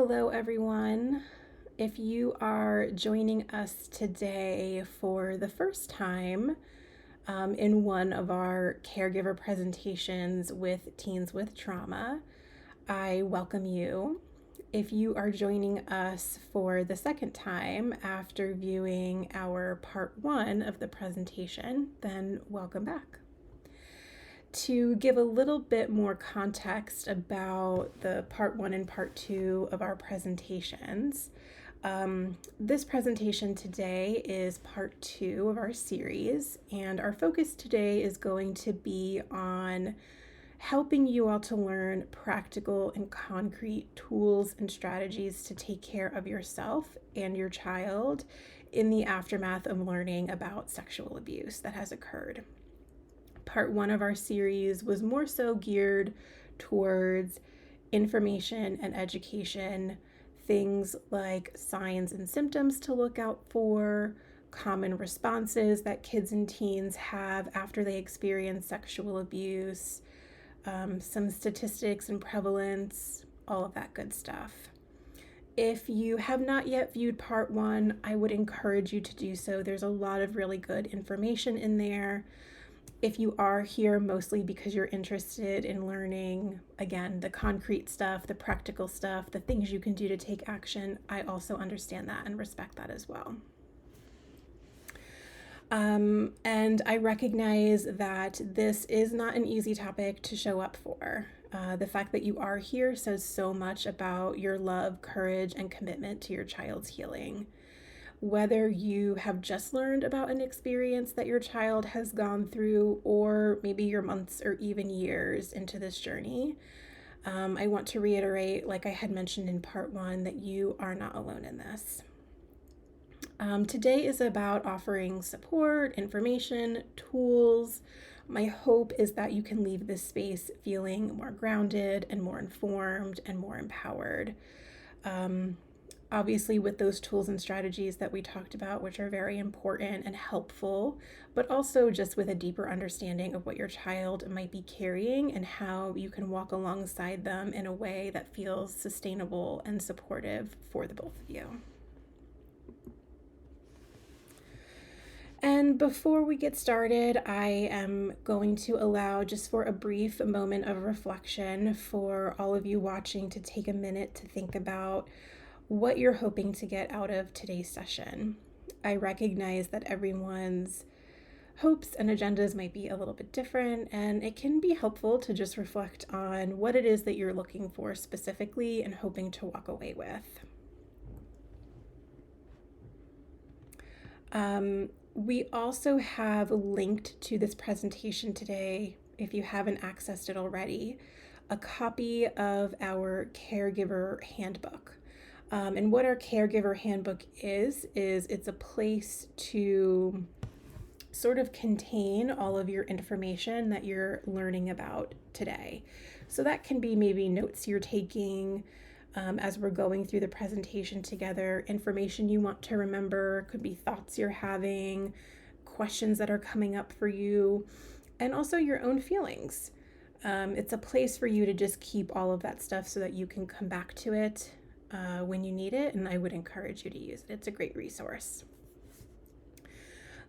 Hello, everyone. If you are joining us today for the first time in one of our caregiver presentations with teens with trauma, I welcome you. If you are joining us for the second time after viewing our part one of the presentation, then welcome back. To give a little bit more context about the part one and part two of our presentations, this presentation today is part two of our series, and our focus today is going to be on helping you all to learn practical and concrete tools and strategies to take care of yourself and your child in the aftermath of learning about sexual abuse that has occurred. Part one of our series was more so geared towards information and education, things like signs and symptoms to look out for, common responses that kids and teens have after they experience sexual abuse, some statistics and prevalence, all of that good stuff. If you have not yet viewed part one, I would encourage you to do so. There's a lot of really good information in there. If you are here mostly because you're interested in learning, again, the concrete stuff, the practical stuff, the things you can do to take action, I also understand that and respect that as well. And I recognize that this is not an easy topic to show up for. The fact that you are here says so much about your love, courage, and commitment to your child's healing. Whether you have just learned about an experience that your child has gone through, or maybe you're months or even years into this journey, I want to reiterate, like I had mentioned in part one, that you are not alone in this. Today is about offering support, information, tools. My hope is that you can leave this space feeling more grounded and more informed and more empowered. Obviously, with those tools and strategies that we talked about, which are very important and helpful, but also just with a deeper understanding of what your child might be carrying and how you can walk alongside them in a way that feels sustainable and supportive for the both of you. And before we get started, I am going to allow just for a brief moment of reflection for all of you watching to take a minute to think about what you're hoping to get out of today's session. I recognize that everyone's hopes and agendas might be a little bit different, and it can be helpful to just reflect on what it is that you're looking for specifically and hoping to walk away with. We also have linked to this presentation today, if you haven't accessed it already, a copy of our caregiver handbook. And what our caregiver handbook is it's a place to sort of contain all of your information that you're learning about today. So that can be maybe notes you're taking as we're going through the presentation together, information you want to remember, could be thoughts you're having, questions that are coming up for you, and also your own feelings. It's a place for you to just keep all of that stuff so that you can come back to it when you need it, and I would encourage you to use it. It's a great resource.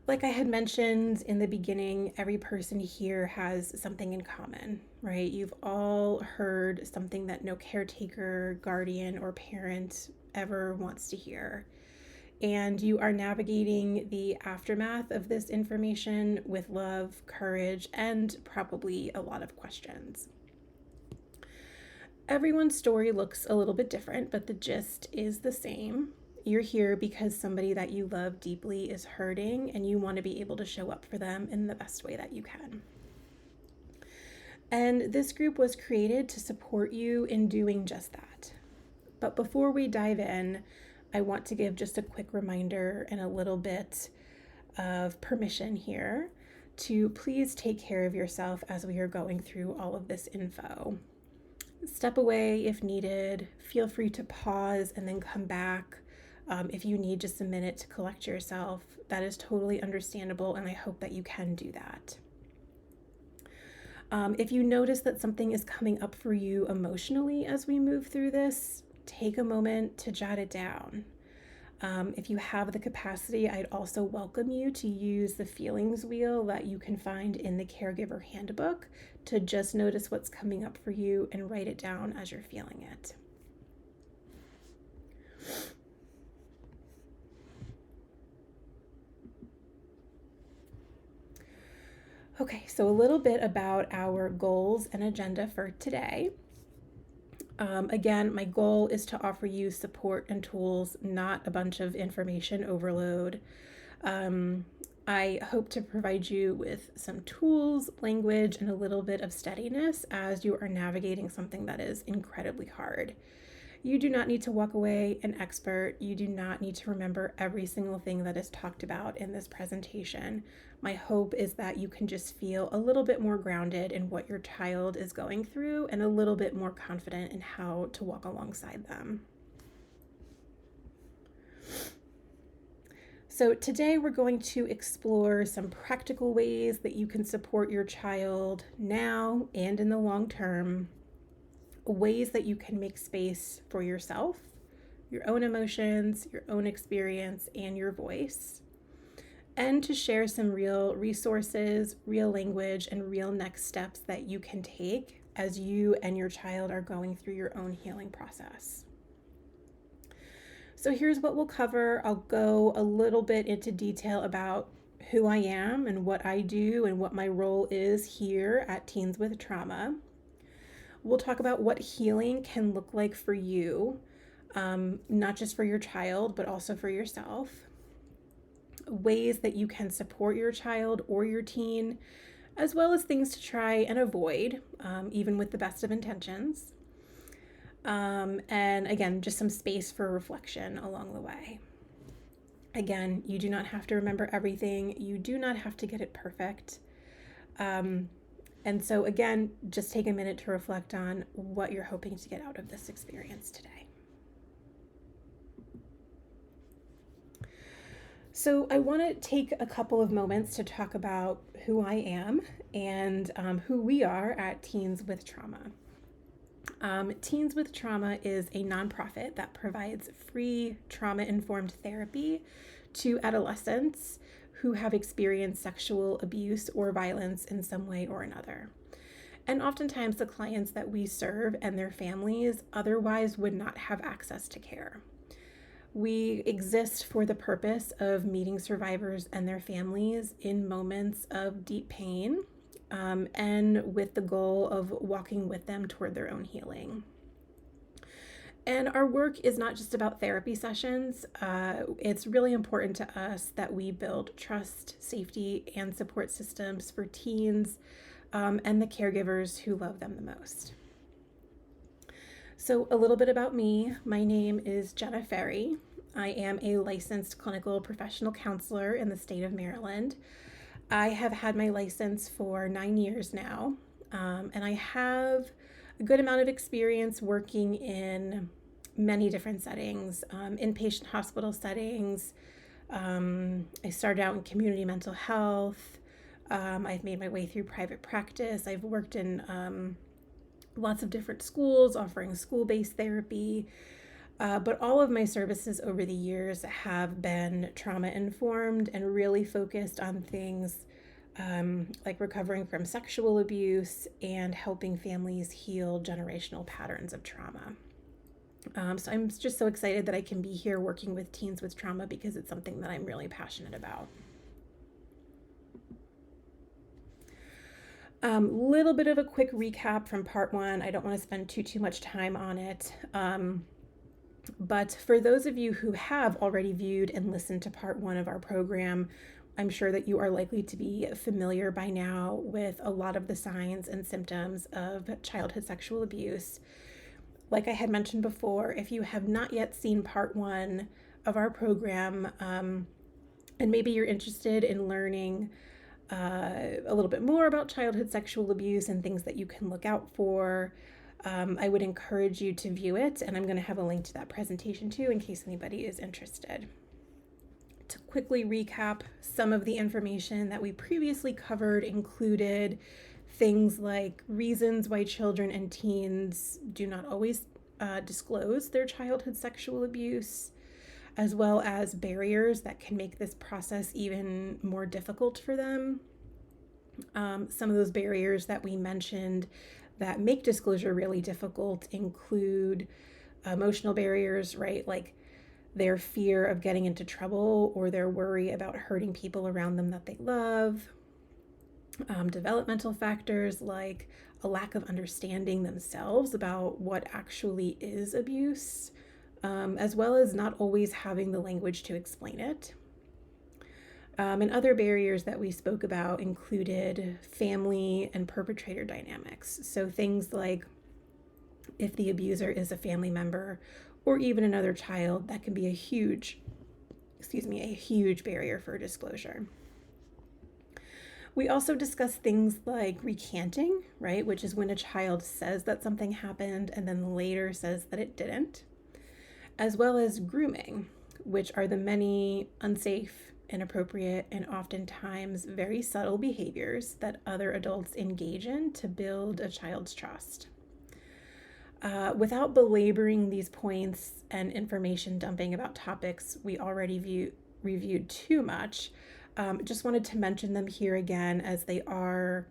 Like I had mentioned in the beginning, every person here has something in common, right? You've all heard something that no caretaker, guardian, or parent ever wants to hear. And you are navigating the aftermath of this information with love, courage, and probably a lot of questions. Everyone's story looks a little bit different, but the gist is the same. You're here because somebody that you love deeply is hurting, and you want to be able to show up for them in the best way that you can. And this group was created to support you in doing just that. But before we dive in, I want to give just a quick reminder and a little bit of permission here to please take care of yourself as we are going through all of this info. Step away if needed. Feel free to pause and then come back. If you need just a minute to collect yourself, that is totally understandable, and I hope that you can do that. If you notice that something is coming up for you emotionally as we move through this, take a moment to jot it down. If you have the capacity, I'd also welcome you to use the feelings wheel that you can find in the Caregiver Handbook to just notice what's coming up for you and write it down as you're feeling it. Okay, so a little bit about our goals and agenda for today. Again, my goal is to offer you support and tools, not a bunch of information overload. I hope to provide you with some tools, language, and a little bit of steadiness as you are navigating something that is incredibly hard. You do not need to walk away an expert. You do not need to remember every single thing that is talked about in this presentation. My hope is that you can just feel a little bit more grounded in what your child is going through and a little bit more confident in how to walk alongside them. So today we're going to explore some practical ways that you can support your child now and in the long term, ways that you can make space for yourself, your own emotions, your own experience, and your voice, and to share some real resources, real language, and real next steps that you can take as you and your child are going through your own healing process. So here's what we'll cover. I'll go a little bit into detail about who I am and what I do and what my role is here at Teens with Trauma. We'll talk about what healing can look like for you, not just for your child, but also for yourself. Ways that you can support your child or your teen, as well as things to try and avoid, even with the best of intentions. And again, just some space for reflection along the way. Again, you do not have to remember everything. You do not have to get it perfect. And so again, just take a minute to reflect on what you're hoping to get out of this experience today. So I want to take a couple of moments to talk about who I am and who we are at Teens with Trauma. Teens with Trauma is a nonprofit that provides free trauma-informed therapy to adolescents who have experienced sexual abuse or violence in some way or another. And oftentimes the clients that we serve and their families otherwise would not have access to care. We exist for the purpose of meeting survivors and their families in moments of deep pain, and with the goal of walking with them toward their own healing. And our work is not just about therapy sessions. It's really important to us that we build trust, safety, and support systems for teens and the caregivers who love them the most. So a little bit about me. My name is Jenna Ferry. I am a licensed clinical professional counselor in the state of Maryland. I have had my license for 9 years now, and I have a good amount of experience working in many different settings, inpatient hospital settings. I started out in community mental health. I've made my way through private practice. I've worked in lots of different schools offering school-based therapy. But all of my services over the years have been trauma-informed and really focused on things like recovering from sexual abuse and helping families heal generational patterns of trauma. So I'm just so excited that I can be here working with teens with trauma because it's something that I'm really passionate about. Little bit of a quick recap from part one. I don't want to spend too much time on it. But for those of you who have already viewed and listened to part one of our program, I'm sure that you are likely to be familiar by now with a lot of the signs and symptoms of childhood sexual abuse. Like I had mentioned before, if you have not yet seen part one of our program, and maybe you're interested in learning a little bit more about childhood sexual abuse and things that you can look out for, I would encourage you to view it, and I'm going to have a link to that presentation too in case anybody is interested. To quickly recap, some of the information that we previously covered included things like reasons why children and teens do not always disclose their childhood sexual abuse, as well as barriers that can make this process even more difficult for them. Some of those barriers that we mentioned that make disclosure really difficult include emotional barriers, right? Like their fear of getting into trouble or their worry about hurting people around them that they love. Developmental factors like a lack of understanding themselves about what actually is abuse, as well as not always having the language to explain it. And other barriers that we spoke about included family and perpetrator dynamics. So things like if the abuser is a family member or even another child, that can be a huge barrier for disclosure. We also discuss things like recanting, right, which is when a child says that something happened and then later says that it didn't, as well as grooming, which are the many unsafe, inappropriate, and oftentimes very subtle behaviors that other adults engage in to build a child's trust. Without belaboring these points and information dumping about topics we already reviewed too much, just wanted to mention them here again as they are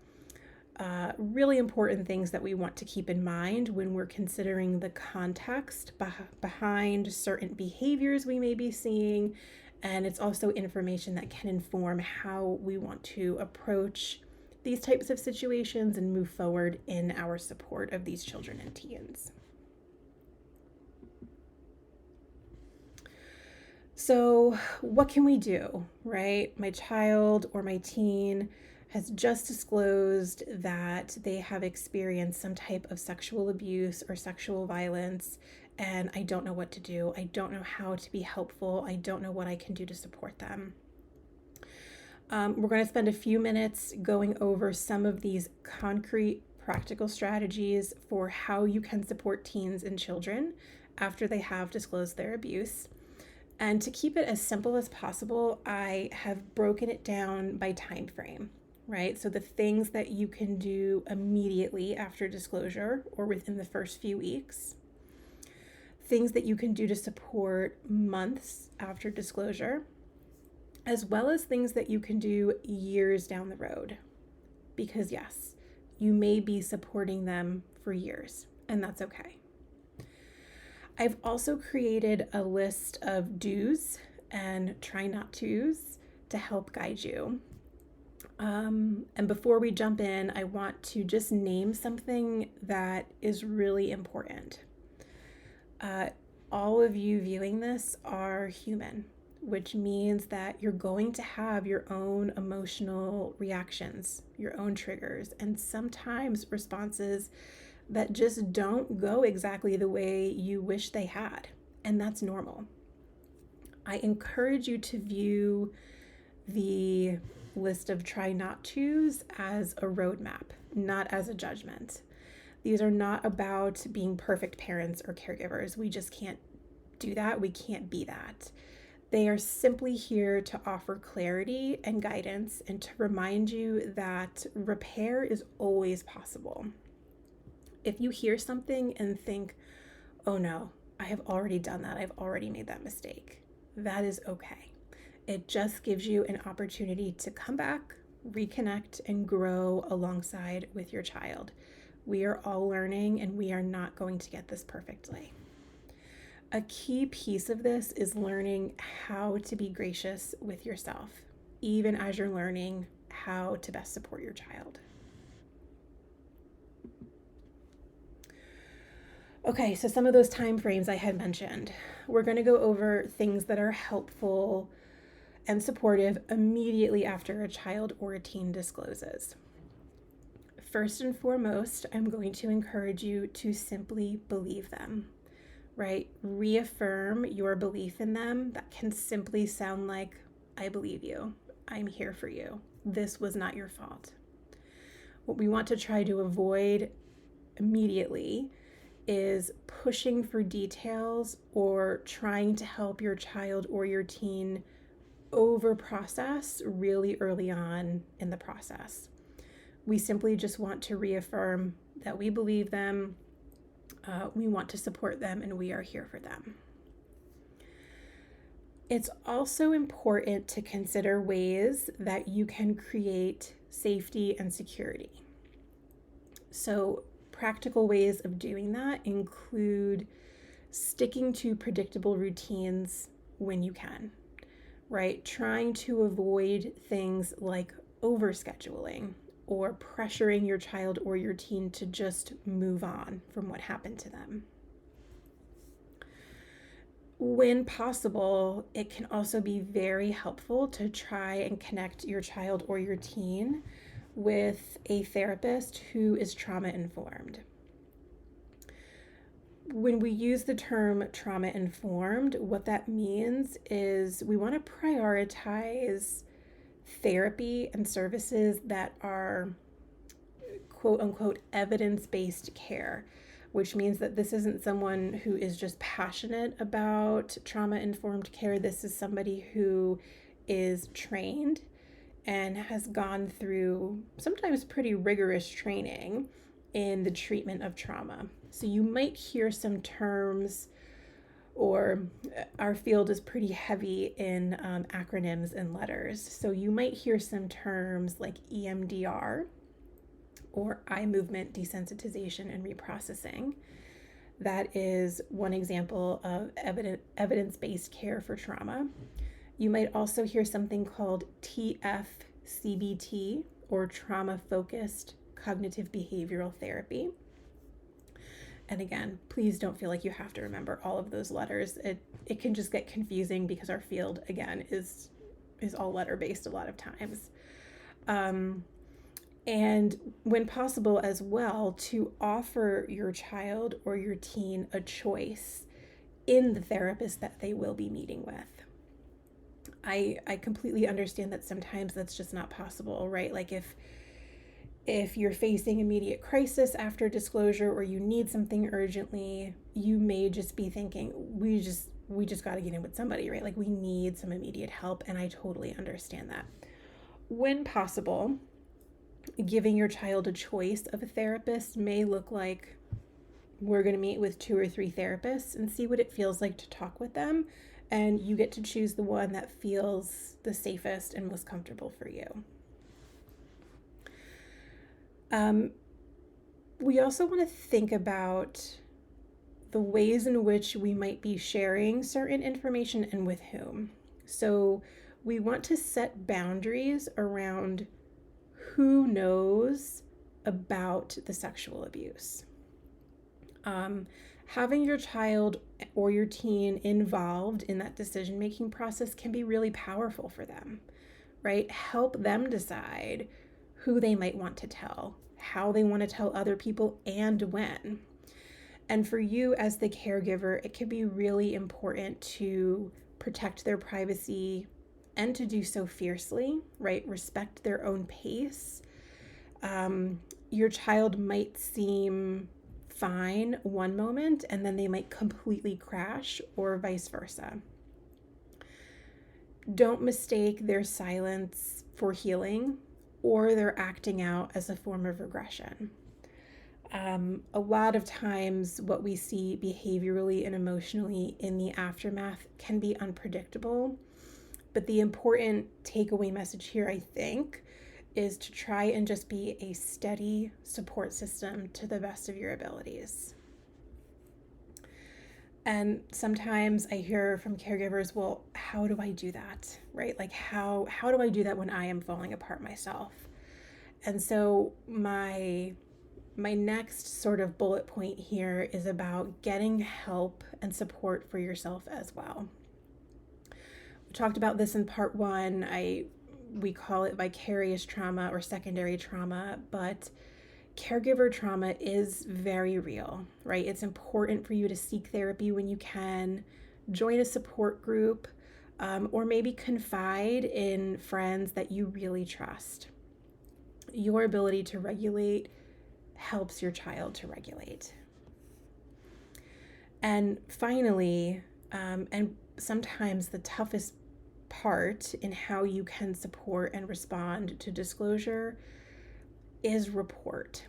really important things that we want to keep in mind when we're considering the context behind certain behaviors we may be seeing. And it's also information that can inform how we want to approach these types of situations and move forward in our support of these children and teens. So what can we do, right? My child or my teen has just disclosed that they have experienced some type of sexual abuse or sexual violence, and I don't know what to do. I don't know how to be helpful. I don't know what I can do to support them. We're going to spend a few minutes going over some of these concrete, practical strategies for how you can support teens and children after they have disclosed their abuse. And to keep it as simple as possible, I have broken it down by time frame, right? So the things that you can do immediately after disclosure or within the first few weeks, things that you can do to support months after disclosure, as well as things that you can do years down the road. Because yes, you may be supporting them for years, and that's okay. I've also created a list of do's and try not to's to help guide you. And before we jump in, I want to just name something that is really important. All of you viewing this are human, which means that you're going to have your own emotional reactions, your own triggers, and sometimes responses that just don't go exactly the way you wish they had, and that's normal. I encourage you to view the list of try not to's as a roadmap, not as a judgment. These are not about being perfect parents or caregivers. We just can't do that. We can't be that. They are simply here to offer clarity and guidance and to remind you that repair is always possible. If you hear something and think, oh no, I have already done that, I've already made that mistake, that is okay. It just gives you an opportunity to come back, reconnect, and grow alongside with your child. We are all learning and we are not going to get this perfectly. A key piece of this is learning how to be gracious with yourself, even as you're learning how to best support your child. Okay, so some of those time frames I had mentioned. We're going to go over things that are helpful and supportive immediately after a child or a teen discloses. First and foremost, I'm going to encourage you to simply believe them, right? Reaffirm your belief in them. That can simply sound like, I believe you. I'm here for you. This was not your fault. What we want to try to avoid immediately is pushing for details or trying to help your child or your teen over process really early on in the process. We simply just want to reaffirm that we believe them We want to support them, and we are here for them. It's also important to consider ways that you can create safety and security. So, practical ways of doing that include sticking to predictable routines when you can, right? Trying to avoid things like overscheduling or pressuring your child or your teen to just move on from what happened to them. When possible, it can also be very helpful to try and connect your child or your teen with a therapist who is trauma informed. When we use the term trauma informed, what that means is we want to prioritize therapy and services that are quote unquote evidence-based care, which means that this isn't someone who is just passionate about trauma-informed care. This is somebody who is trained and has gone through sometimes pretty rigorous training in the treatment of trauma. So you might hear some terms, or our field is pretty heavy in acronyms and letters. So you might hear some terms like EMDR, or eye movement desensitization and reprocessing. That is one example of evidence-based care for trauma. You might also hear something called TFCBT, or trauma-focused cognitive behavioral therapy. And again, please don't feel like you have to remember all of those letters. It can just get confusing because our field, again, is all letter-based a lot of times. And when possible as well, to offer your child or your teen a choice in the therapist that they will be meeting with. I completely understand that sometimes that's just not possible, right? Like if you're facing immediate crisis after disclosure, or you need something urgently, you may just be thinking, we just got to get in with somebody, right? Like we need some immediate help, and I totally understand that. When possible, giving your child a choice of a therapist may look like, we're going to meet with 2 or 3 therapists and see what it feels like to talk with them, and you get to choose the one that feels the safest and most comfortable for you. We also want to think about the ways in which we might be sharing certain information and with whom. So we want to set boundaries around who knows about the sexual abuse. Having your child or your teen involved in that decision-making process can be really powerful for them, right? Help them decide who they might want to tell, how they want to tell other people, and when. And for you as the caregiver, it can be really important to protect their privacy and to do so fiercely, right? Respect their own pace. Your child might seem fine one moment, and then they might completely crash, or vice versa. Don't mistake their silence for healing or their acting out as a form of regression. A lot of times what we see behaviorally and emotionally in the aftermath can be unpredictable, but the important takeaway message here, I think, is to try and just be a steady support system to the best of your abilities. And sometimes I hear from caregivers, well, how do I do that, right? Like how do I do that when I am falling apart myself? And so my next sort of bullet point here is about getting help and support for yourself as well. We talked about this in part 1. We call it vicarious trauma or secondary trauma, but caregiver trauma is very real, right? It's important for you to seek therapy when you can, join a support group, or maybe confide in friends that you really trust. Your ability to regulate helps your child to regulate. And finally, and sometimes the toughest part in how you can support and respond to disclosure is report.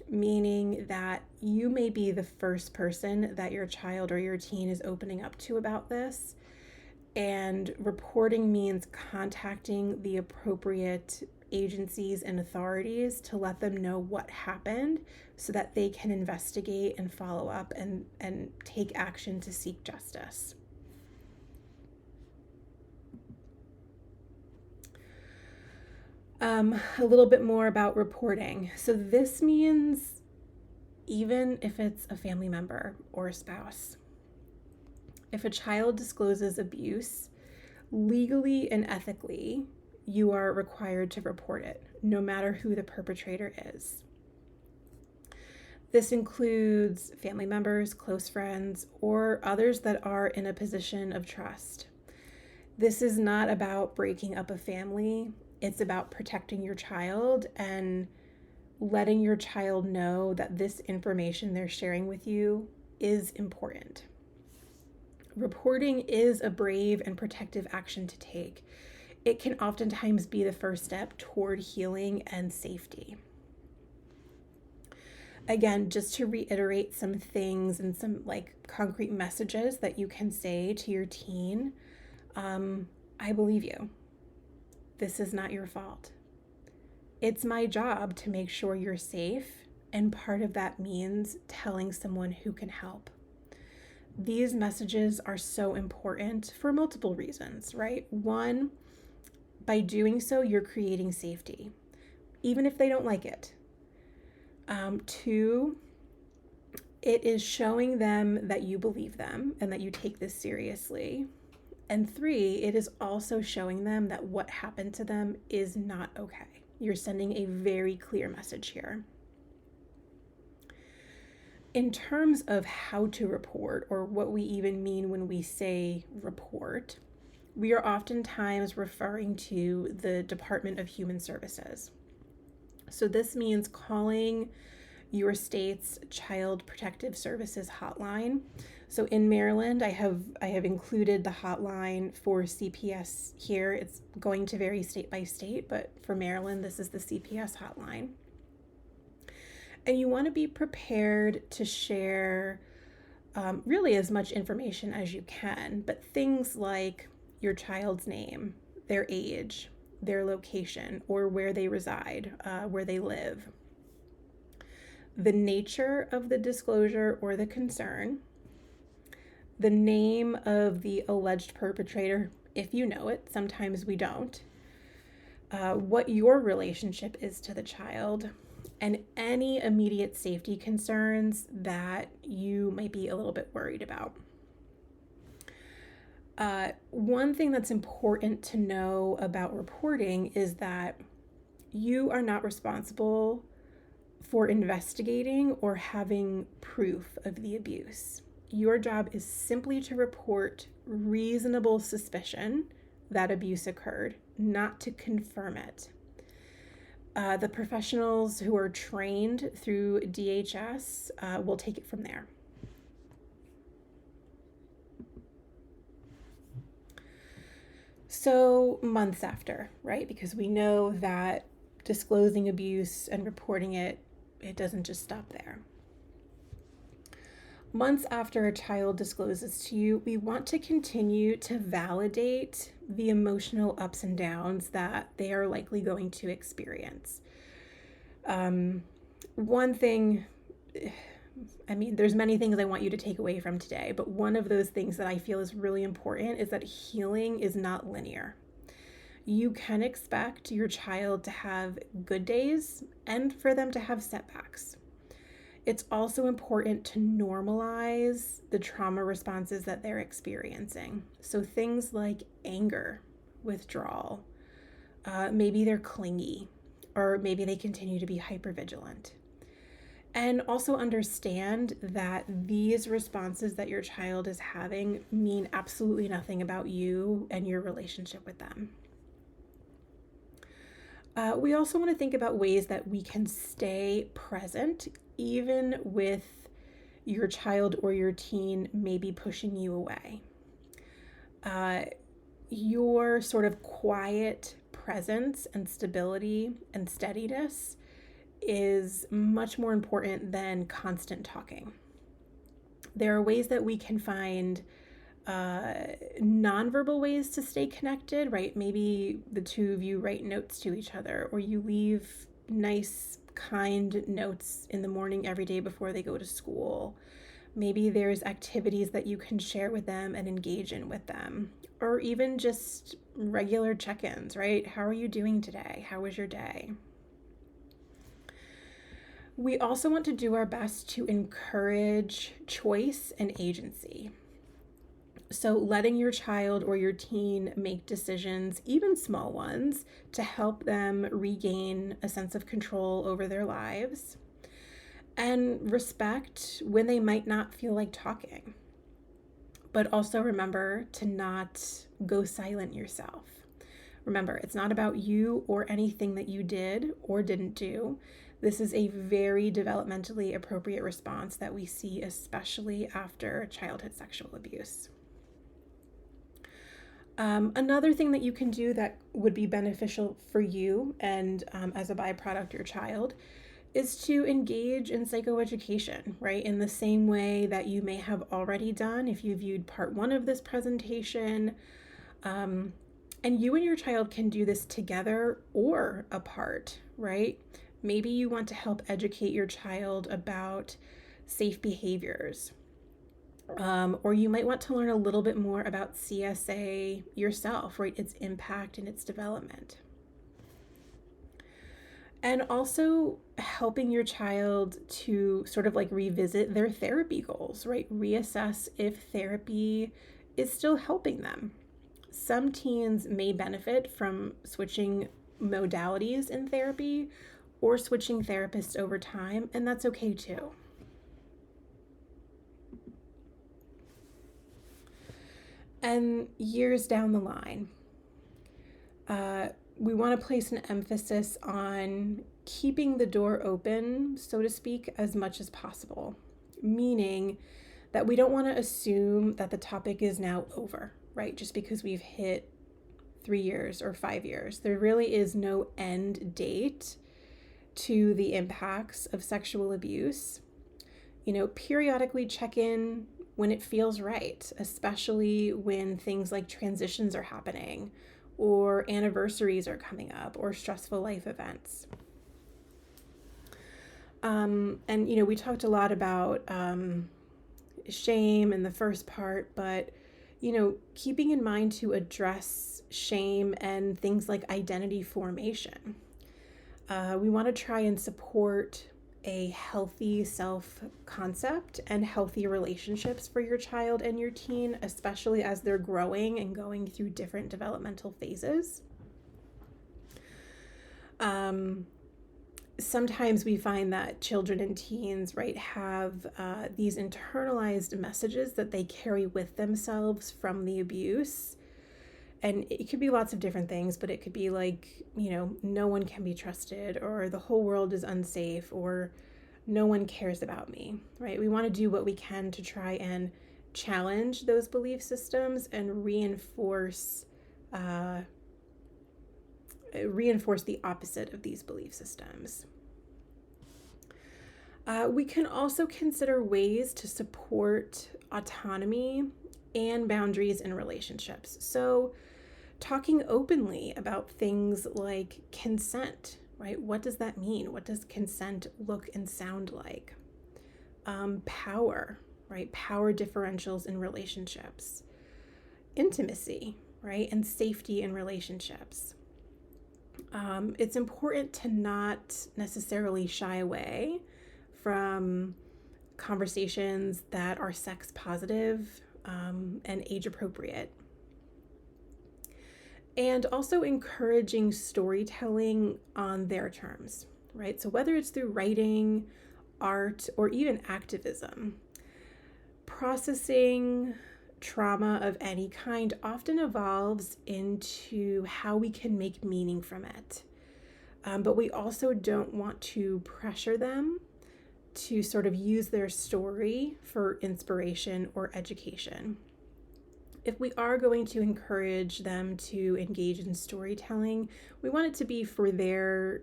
meaning that you may be the first person that your child or your teen is opening up to about this. And reporting means contacting the appropriate agencies and authorities to let them know what happened so that they can investigate and follow up and take action to seek justice. A little bit more about reporting. So this means even if it's a family member or a spouse, if a child discloses abuse, legally and ethically, you are required to report it, no matter who the perpetrator is. This includes family members, close friends, or others that are in a position of trust. This is not about breaking up a family. It's about protecting your child and letting your child know that this information they're sharing with you is important. Reporting is a brave and protective action to take. It can oftentimes be the first step toward healing and safety. Again, just to reiterate some things and some concrete messages that you can say to your teen, I believe you. This is not your fault. It's my job to make sure you're safe, and part of that means telling someone who can help. These messages are so important for multiple reasons, right? One, by doing so, you're creating safety, even if they don't like it. Two, it is showing them that you believe them and that you take this seriously. And three, it is also showing them that what happened to them is not okay. You're sending a very clear message here. In terms of how to report, or what we even mean when we say report, we are oftentimes referring to the Department of Human Services. So this means calling your state's Child Protective Services hotline. So in Maryland, I have included the hotline for CPS here. It's going to vary state by state, but for Maryland, this is the CPS hotline. And you want to be prepared to share really as much information as you can, but things like your child's name, their age, their location, or where they reside, where they live, the nature of the disclosure or the concern, the name of the alleged perpetrator, if you know it, sometimes we don't, what your relationship is to the child, and any immediate safety concerns that you might be a little bit worried about. One thing that's important to know about reporting is that you are not responsible for investigating or having proof of the abuse. Your job is simply to report reasonable suspicion that abuse occurred, not to confirm it. The professionals who are trained through DHS will take it from there. So months after, right? Because we know that disclosing abuse and reporting it doesn't just stop there. Months after a child discloses to you, we want to continue to validate the emotional ups and downs that they are likely going to experience. One thing, there's many things I want you to take away from today, but one of those things that I feel is really important is that healing is not linear. You can expect your child to have good days and for them to have setbacks. It's also important to normalize the trauma responses that they're experiencing. So things like anger, withdrawal, maybe they're clingy, or maybe they continue to be hypervigilant. And also understand that these responses that your child is having mean absolutely nothing about you and your relationship with them. We also want to think about ways that we can stay present even with your child or your teen maybe pushing you away. Your sort of quiet presence and stability and steadiness is much more important than constant talking. There are ways that we can find nonverbal ways to stay connected, right? Maybe the two of you write notes to each other, or you leave nice, kind notes in the morning every day before they go to school. Maybe there's activities that you can share with them and engage in with them, or even just regular check-ins, right? How are you doing today? How was your day? We also want to do our best to encourage choice and agency. So letting your child or your teen make decisions, even small ones, to help them regain a sense of control over their lives. And respect when they might not feel like talking. But also remember to not go silent yourself. Remember, it's not about you or anything that you did or didn't do. This is a very developmentally appropriate response that we see, especially after childhood sexual abuse. Another thing that you can do that would be beneficial for you and as a byproduct your child is to engage in psychoeducation, right? In the same way that you may have already done if you viewed part 1 of this presentation. And you and your child can do this together or apart, right? Maybe you want to help educate your child about safe behaviors. Or you might want to learn a little bit more about CSA yourself, right? Its impact and its development. And also helping your child to sort of like revisit their therapy goals, right? Reassess if therapy is still helping them. Some teens may benefit from switching modalities in therapy or switching therapists over time, and that's okay too. And years down the line, we want to place an emphasis on keeping the door open, so to speak, as much as possible, meaning that we don't want to assume that the topic is now over, right? Just because we've hit 3 years or 5 years. There really is no end date to the impacts of sexual abuse. Periodically check in when it feels right, especially when things like transitions are happening or anniversaries are coming up or stressful life events. We talked a lot about shame in the first part, but, keeping in mind to address shame and things like identity formation. We want to try and support a healthy self-concept and healthy relationships for your child and your teen, especially as they're growing and going through different developmental phases. Sometimes we find that children and teens, right, have these internalized messages that they carry with themselves from the abuse. And it could be lots of different things, but it could be like, no one can be trusted, or the whole world is unsafe, or no one cares about me, right? We want to do what we can to try and challenge those belief systems and reinforce the opposite of these belief systems. We can also consider ways to support autonomy and boundaries in relationships. So talking openly about things like consent, right? What does that mean? What does consent look and sound like? Power, right? Power differentials in relationships. Intimacy, right? And safety in relationships. It's important to not necessarily shy away from conversations that are sex positive and age appropriate. And also encouraging storytelling on their terms, right? So whether it's through writing, art, or even activism, processing trauma of any kind often evolves into how we can make meaning from it. But we also don't want to pressure them to sort of use their story for inspiration or education. If we are going to encourage them to engage in storytelling, we want it to be for their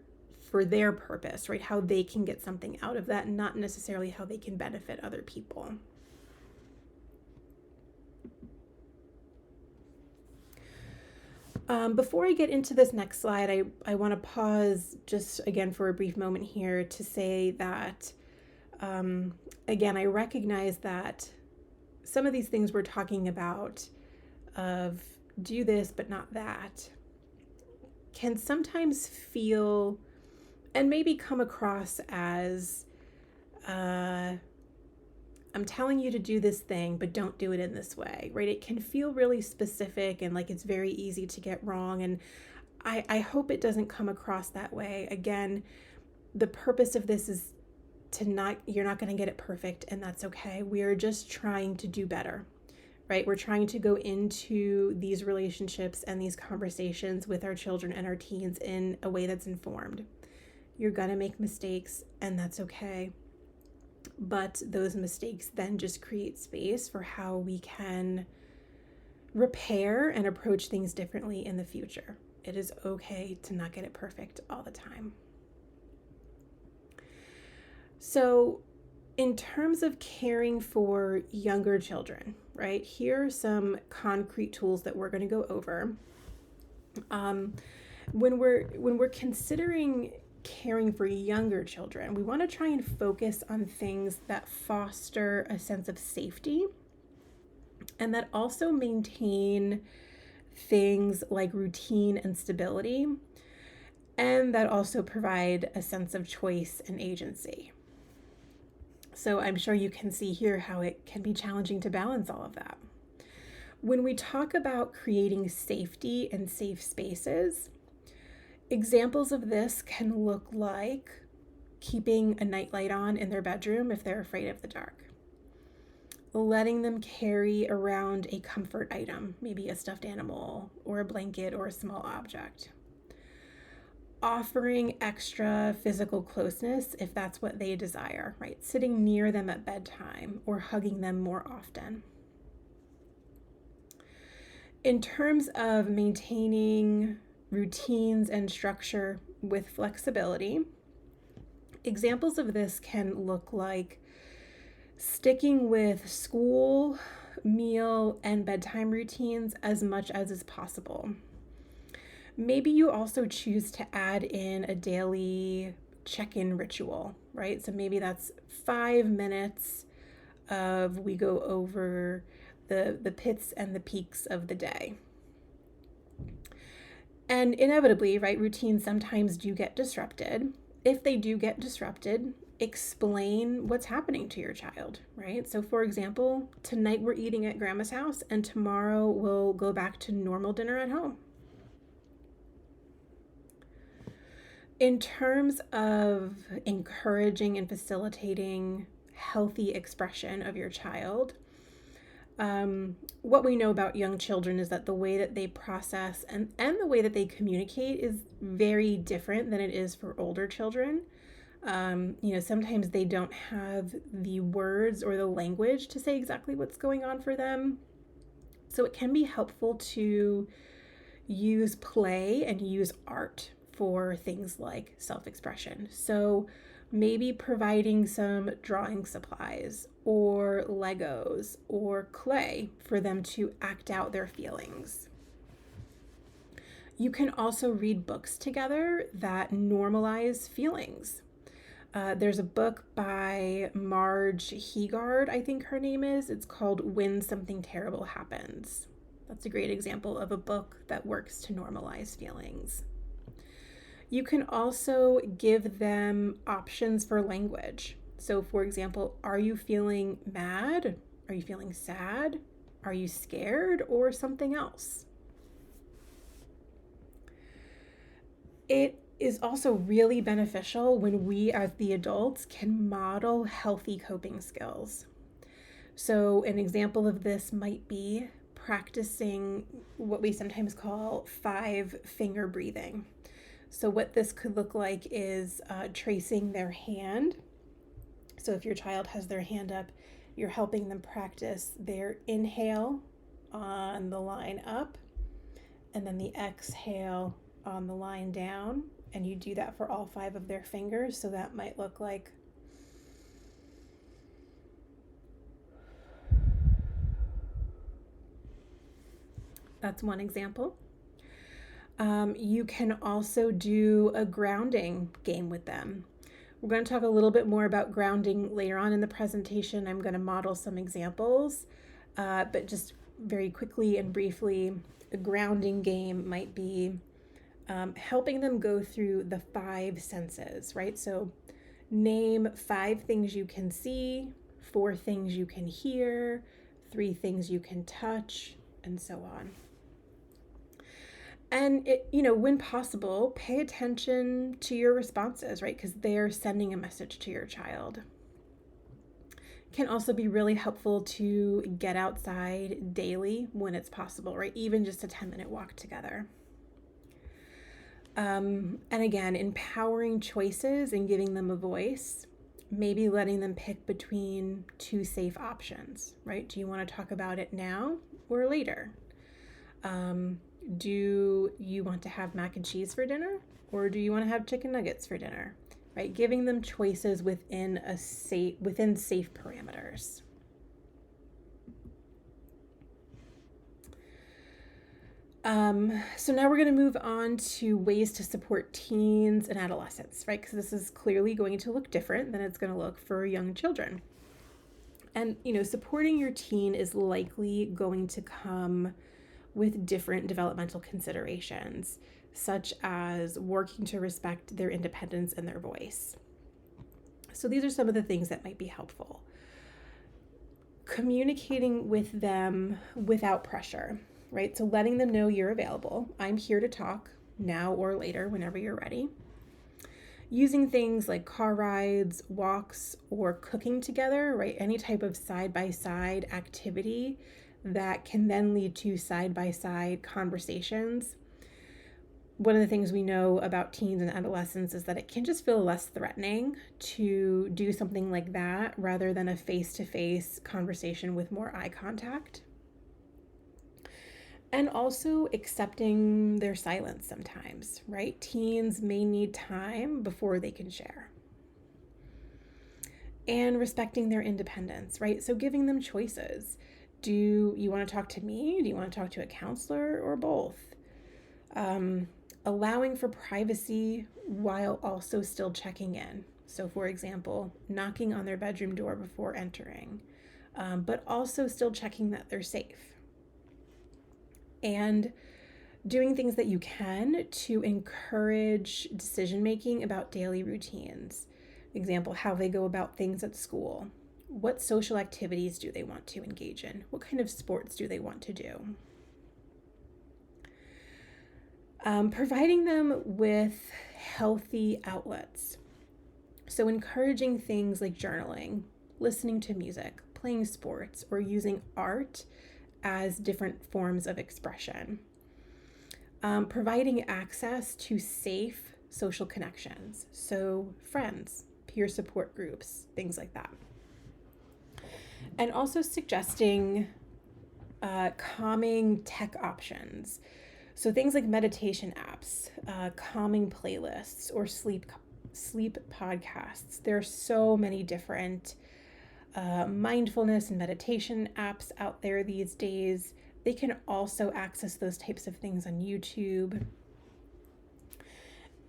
for their purpose, right? How they can get something out of that, not necessarily how they can benefit other people. Before I get into this next slide, I want to pause just again for a brief moment here to say that, again, I recognize that some of these things we're talking about of do this but not that can sometimes feel and maybe come across as I'm telling you to do this thing, but don't do it in this way, right? It can feel really specific and like it's very easy to get wrong. And I hope it doesn't come across that way. Again, the purpose of this is you're not going to get it perfect, and that's okay. We are just trying to do better, right? We're trying to go into these relationships and these conversations with our children and our teens in a way that's informed. You're going to make mistakes, and that's okay. But those mistakes then just create space for how we can repair and approach things differently in the future. It is okay to not get it perfect all the time. So, in terms of caring for younger children, right, here are some concrete tools that we're going to go over. When we're considering caring for younger children, we want to try and focus on things that foster a sense of safety and that also maintain things like routine and stability, and that also provide a sense of choice and agency. So I'm sure you can see here how it can be challenging to balance all of that. When we talk about creating safety and safe spaces, examples of this can look like keeping a nightlight on in their bedroom if they're afraid of the dark, letting them carry around a comfort item, maybe a stuffed animal or a blanket or a small object, offering extra physical closeness if that's what they desire, right? Sitting near them at bedtime or hugging them more often. In terms of maintaining routines and structure with flexibility, examples of this can look like sticking with school, meal, and bedtime routines as much as is possible. Maybe you also choose to add in a daily check-in ritual, right? So maybe that's 5 minutes of we go over the pits and the peaks of the day. And inevitably, right, routines sometimes do get disrupted. If they do get disrupted, explain what's happening to your child, right? So for example, tonight we're eating at grandma's house and tomorrow we'll go back to normal dinner at home. In terms of encouraging and facilitating healthy expression of your child, what we know about young children is that the way that they process and the way that they communicate is very different than it is for older children. Sometimes they don't have the words or the language to say exactly what's going on for them. So it can be helpful to use play and use art for things like self-expression. So maybe providing some drawing supplies or Legos or clay for them to act out their feelings. You can also read books together that normalize feelings. There's a book by Marge Heegard, I think her name is. It's called When Something Terrible Happens. That's a great example of a book that works to normalize feelings. You can also give them options for language. So for example, are you feeling mad? Are you feeling sad? Are you scared or something else? It is also really beneficial when we as the adults can model healthy coping skills. So an example of this might be practicing what we sometimes call 5-finger breathing. So what this could look like is tracing their hand. So if your child has their hand up, you're helping them practice their inhale on the line up, and then the exhale on the line down, and you do that for all 5 of their fingers. So that might look like that's one example. You can also do a grounding game with them. We're going to talk a little bit more about grounding later on in the presentation. I'm going to model some examples, but just very quickly and briefly, a grounding game might be helping them go through the 5 senses, right? So name 5 things you can see, 4 things you can hear, 3 things you can touch, and so on. And when possible, pay attention to your responses, right? Because they're sending a message to your child. It can also be really helpful to get outside daily when it's possible, right? Even just a 10-minute walk together. And again, empowering choices and giving them a voice, maybe letting them pick between 2 safe options, right? Do you want to talk about it now or later? Do you want to have mac and cheese for dinner, or do you want to have chicken nuggets for dinner? Right? Giving them choices within safe parameters. So now we're going to move on to ways to support teens and adolescents, right? Because this is clearly going to look different than it's going to look for young children. And, supporting your teen is likely going to come with different developmental considerations, such as working to respect their independence and their voice. So these are some of the things that might be helpful. Communicating with them without pressure, right? So letting them know you're available. I'm here to talk now or later, whenever you're ready. Using things like car rides, walks, or cooking together, right? Any type of side-by-side activity that can then lead to side-by-side conversations. One of the things we know about teens and adolescents is that it can just feel less threatening to do something like that rather than a face-to-face conversation with more eye contact. And also accepting their silence sometimes, right? Teens may need time before they can share. And respecting their independence, right? So giving them choices. Do you want to talk to me? Do you want to talk to a counselor, or both? Allowing for privacy while also still checking in. So for example, knocking on their bedroom door before entering, but also still checking that they're safe. And doing things that you can to encourage decision-making about daily routines. Example, how they go about things at school. What social activities do they want to engage in? What kind of sports do they want to do? Providing them with healthy outlets. So encouraging things like journaling, listening to music, playing sports, or using art as different forms of expression. Providing access to safe social connections. So friends, peer support groups, things like that. And also suggesting calming tech options. So things like meditation apps, calming playlists, or sleep podcasts. There are so many different mindfulness and meditation apps out there these days. They can also access those types of things on YouTube.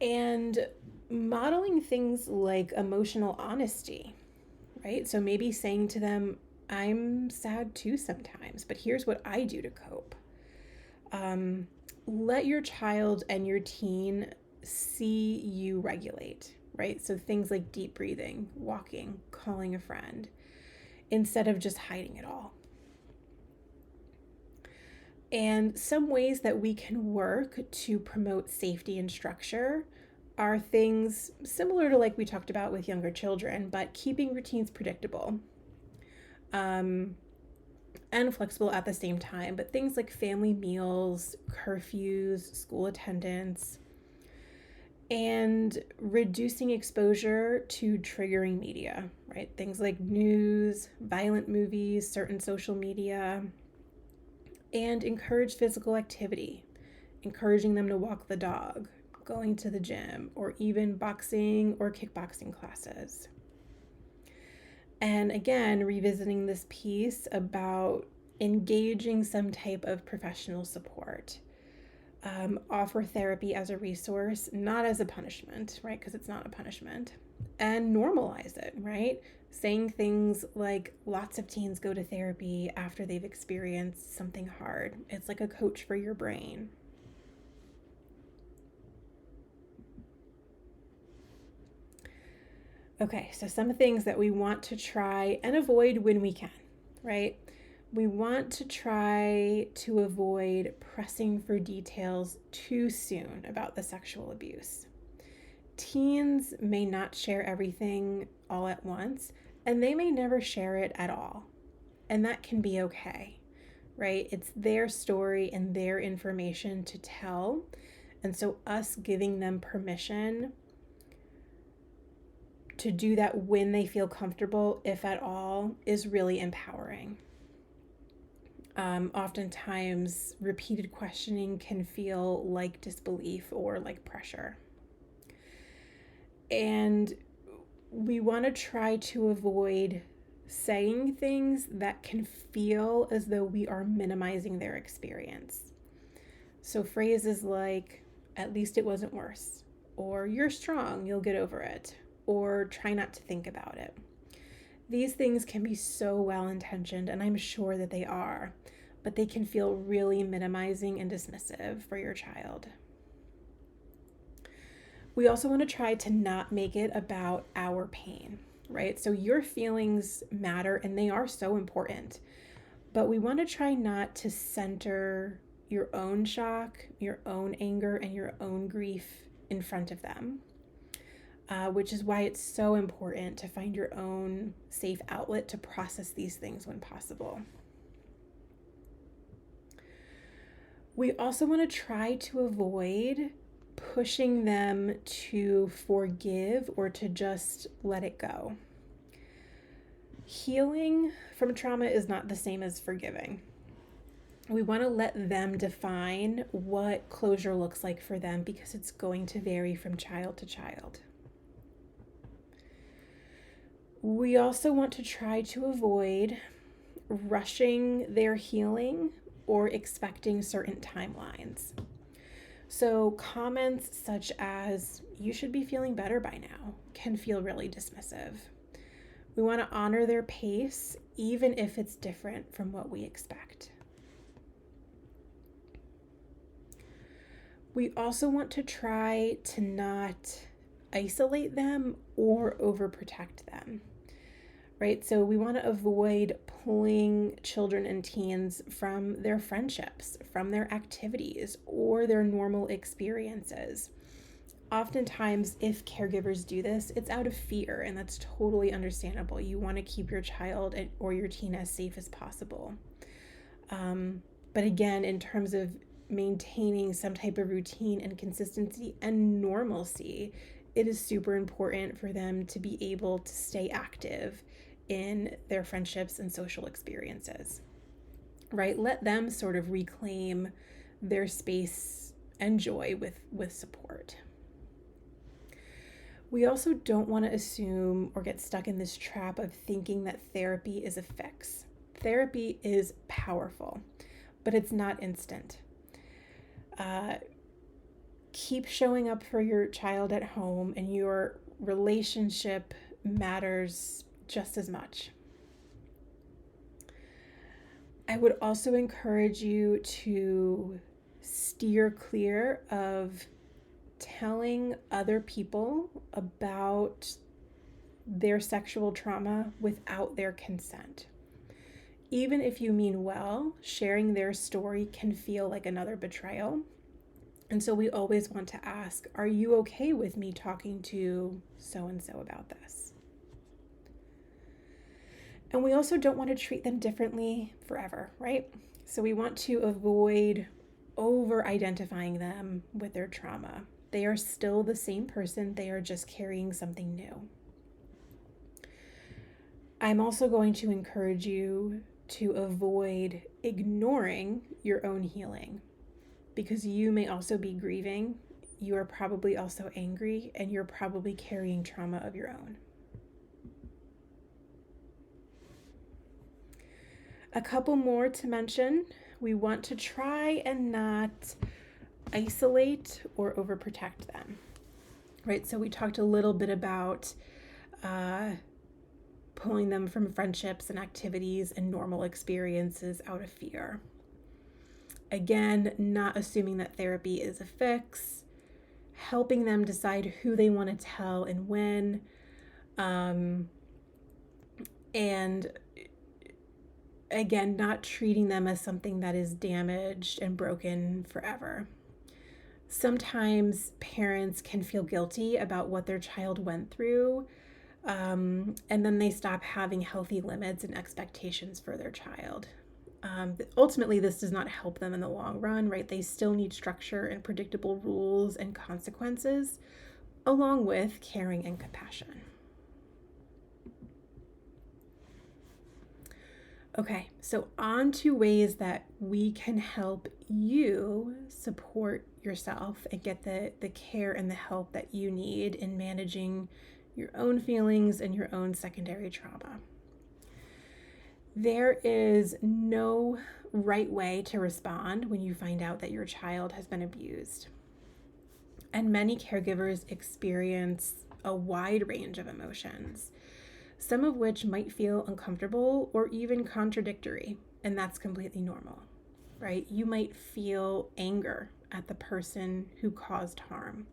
And modeling things like emotional honesty, right? So maybe saying to them, I'm sad too sometimes, but here's what I do to cope. Let your child and your teen see you regulate, right? So things like deep breathing, walking, calling a friend, instead of just hiding it all. And some ways that we can work to promote safety and structure are things similar to like we talked about with younger children, but keeping routines predictable and flexible at the same time. But things like family meals, curfews, school attendance, and reducing exposure to triggering media, right? Things like news, violent movies, certain social media, and encourage physical activity, encouraging them to walk the dog, going to the gym or even boxing or kickboxing classes. And again, revisiting this piece about engaging some type of professional support. Offer therapy as a resource, not as a punishment, right? Because it's not a punishment. And normalize it, right? Saying things like lots of teens go to therapy after they've experienced something hard. It's like a coach for your brain. Okay, so some things that we want to try and avoid when we can, right? We want to try to avoid pressing for details too soon about the sexual abuse. Teens may not share everything all at once, and they may never share it at all. And that can be okay, right? It's their story and their information to tell. And so, us giving them permission to do that when they feel comfortable, if at all, is really empowering. Oftentimes, repeated questioning can feel like disbelief or like pressure. And we want to try to avoid saying things that can feel as though we are minimizing their experience. So phrases like, at least it wasn't worse, or you're strong, you'll get over it, or try not to think about it. These things can be so well-intentioned, and I'm sure that they are, but they can feel really minimizing and dismissive for your child. We also want to try to not make it about our pain, right? So your feelings matter and they are so important, but we want to try not to center your own shock, your own anger, and your own grief in front of them, which is why it's so important to find your own safe outlet to process these things when possible. We also want to try to avoid pushing them to forgive or to just let it go. Healing from trauma is not the same as forgiving. We want to let them define what closure looks like for them because it's going to vary from child to child. We also want to try to avoid rushing their healing or expecting certain timelines. So comments such as, you should be feeling better by now, can feel really dismissive. We want to honor their pace, even if it's different from what we expect. We also want to try to not isolate them or overprotect them, right? So we want to avoid pulling children and teens from their friendships, from their activities, or their normal experiences. Oftentimes, if caregivers do this, it's out of fear, and that's totally understandable. You want to keep your child or your teen as safe as possible. But again, in terms of maintaining some type of routine and consistency and normalcy, it is super important for them to be able to stay active in their friendships and social experiences, right? Let them sort of reclaim their space and joy with support. We also don't want to assume or get stuck in this trap of thinking that therapy is a fix. Therapy is powerful, but it's not instant. Keep showing up for your child at home, and your relationship matters just as much. I would also encourage you to steer clear of telling other people about their sexual trauma without their consent. Even if you mean well, sharing their story can feel like another betrayal. And so we always want to ask, are you okay with me talking to so-and-so about this? And we also don't want to treat them differently forever, right? So we want to avoid over-identifying them with their trauma. They are still the same person, they are just carrying something new. I'm also going to encourage you to avoid ignoring your own healing, because you may also be grieving. you are probably also angry, and you're probably carrying trauma of your own. A couple more to mention. We want to try and not isolate or overprotect them, right? So we talked a little bit about pulling them from friendships and activities and normal experiences out of fear. Again, not assuming that therapy is a fix, helping them decide who they want to tell and when, and again, not treating them as something that is damaged and broken forever. Sometimes parents can feel guilty about what their child went through, and then they stop having healthy limits and expectations for their child. Ultimately, this does not help them in the long run, right? They still need structure and predictable rules and consequences, along with caring and compassion. Okay, so on to ways that we can help you support yourself and get the care and the help that you need in managing your own feelings and your own secondary trauma. There is no right way to respond when you find out that your child has been abused. And many caregivers experience a wide range of emotions, some of which might feel uncomfortable or even contradictory, and that's completely normal, right? You might feel anger at the person who caused harm.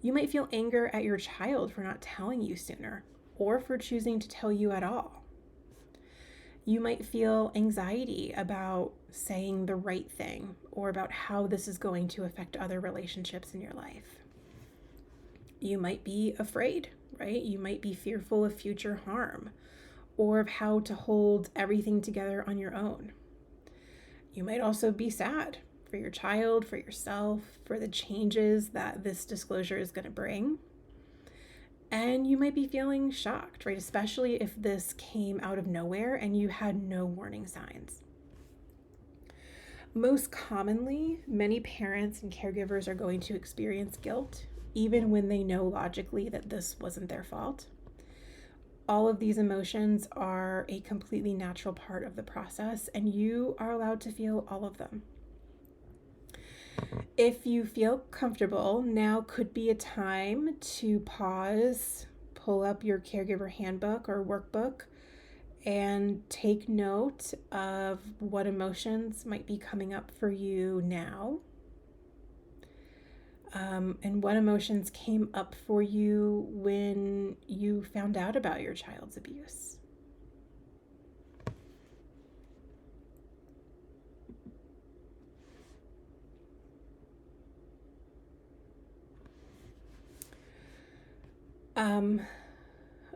You might feel anger at your child for not telling you sooner or for choosing to tell you at all. You might feel anxiety about saying the right thing or about how this is going to affect other relationships in your life. You might be afraid, right? You might be fearful of future harm or of how to hold everything together on your own. You might also be sad for your child, for yourself, for the changes that this disclosure is going to bring. And you might be feeling shocked, right? Especially if this came out of nowhere and you had no warning signs. Most commonly, many parents and caregivers are going to experience guilt, even when they know logically that this wasn't their fault. All of these emotions are a completely natural part of the process, and you are allowed to feel all of them. If you feel comfortable, now could be a time to pause, pull up your caregiver handbook or workbook, and take note of what emotions might be coming up for you now, and what emotions came up for you when you found out about your child's abuse.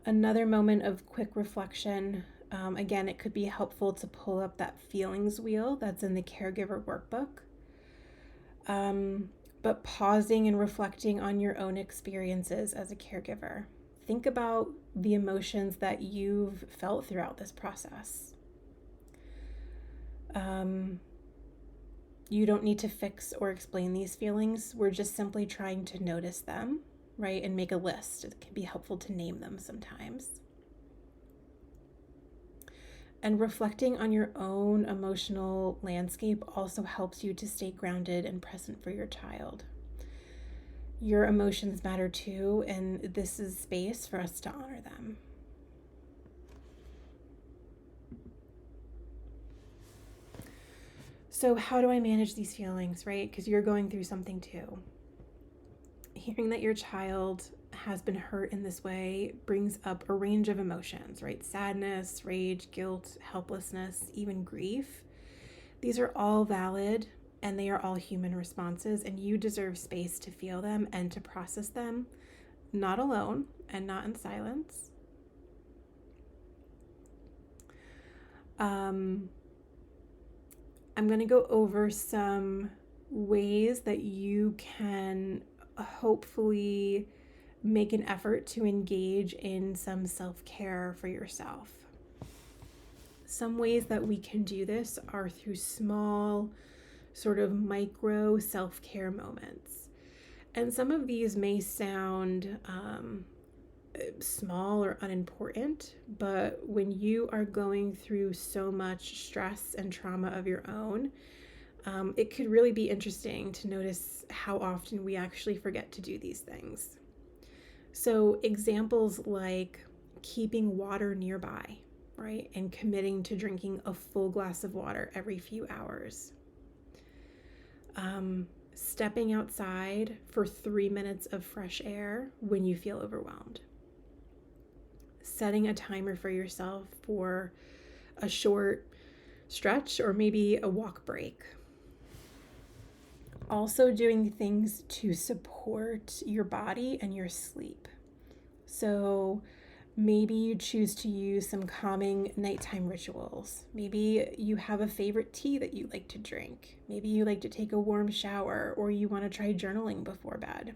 Another moment of quick reflection. Again, it could be helpful to pull up that feelings wheel that's in the caregiver workbook. But pausing and reflecting on your own experiences as a caregiver. Think about the emotions that you've felt throughout this process. You don't need to fix or explain these feelings. We're just simply trying to notice them, right? And make a list. It can be helpful to name them sometimes. And reflecting on your own emotional landscape also helps you to stay grounded and present for your child. Your emotions matter too, and this is space for us to honor them. So how do I manage these feelings, right? Because you're going through something too. Hearing that your child has been hurt in this way brings up a range of emotions, right? Sadness, rage, guilt, helplessness, even grief. These are all valid and they are all human responses, and you deserve space to feel them and to process them, not alone and not in silence. I'm going to go over some ways that you can hopefully make an effort to engage in some self-care for yourself. Some ways that we can do this are through small, sort of micro self-care moments. And some of these may sound small or unimportant, but when you are going through so much stress and trauma of your own, it could really be interesting to notice how often we actually forget to do these things. So, examples like keeping water nearby, right? And committing to drinking a full glass of water every few hours. Stepping outside for 3 minutes of fresh air when you feel overwhelmed. Setting a timer for yourself for a short stretch or maybe a walk break. Also doing things to support your body and your sleep. So maybe you choose to use some calming nighttime rituals. Maybe you have a favorite tea that you like to drink. Maybe you like to take a warm shower, or you want to try journaling before bed.